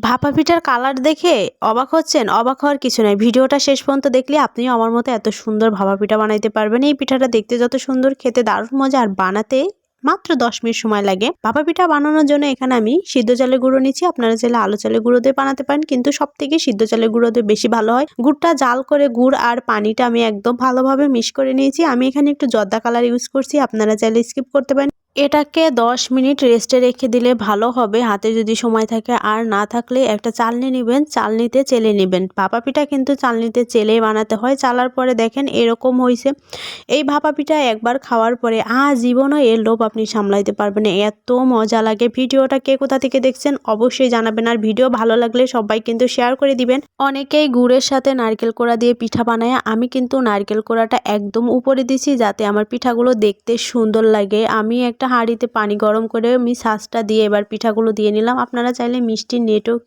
ভাপা পিঠার কালার দেখে অবাক হচ্ছেন? অবাক হওয়ার কিছু নাই। ভিডিওটা শেষ পর্যন্ত দেখলে আপনিও আমার মতো এত সুন্দর ভাপা পিঠা বানাইতে পারবেন। এই পিঠাটা দেখতে যত সুন্দর, খেতে দারুণ মজা আর বানাতে মাত্র 10 মিনিট সময় লাগে। ভাপা পিঠা বানানোর জন্য এখানে আমি সিদ্ধ চালের গুঁড়ো নিচ্ছি। আপনারা চাইলে আলু চালের গুঁড়ো দিয়ে বানাতে পারেন, কিন্তু সবথেকে সিদ্ধ চালের গুঁড়ো দিয়ে বেশি ভালো হয়। গুড়টা জাল করে গুড় আর পানিটা আমি একদম ভালোভাবে মিক্স করে নিয়েছি। আমি এখানে একটু জর্দা কালার ইউজ করছি, আপনারা চাইলে স্কিপ করতে পারেন। এটাকে 10 মিনিট রেস্টে রেখে দিলে ভালো হবে, হাতে যদি সময় থাকে। আর না থাকলে একটা চালনি নেবেন, চালনিতে চেলে নেবেন। ভাপা পিঠা কিন্তু চালনিতে চেলেই বানাতে হয়। চালার পরে দেখেন এরকম হয়েছে। এই ভাপা পিঠা একবার খাওয়ার পরে আজীবনও এর লোভ আপনি সামলাইতে পারবেন না, এত মজা লাগে। ভিডিওটা কে কোথা থেকে দেখছেন অবশ্যই জানাবেন, আর ভিডিও ভালো লাগলে সবাই কিন্তু শেয়ার করে দিবেন। অনেকেই গুড়ের সাথে নারকেল কোড়া দিয়ে পিঠা বানায়, আমি কিন্তু নারকেল কোড়াটা একদম উপরে দিছি যাতে আমার পিঠাগুলো দেখতে সুন্দর লাগে। আমি একটা হাঁড়িতে পানি গরম করে আমি ছাঁচটা দিয়ে এবার পিঠাগুলো দিয়ে নিলাম। আপনারা চাইলে মিষ্টি নেটও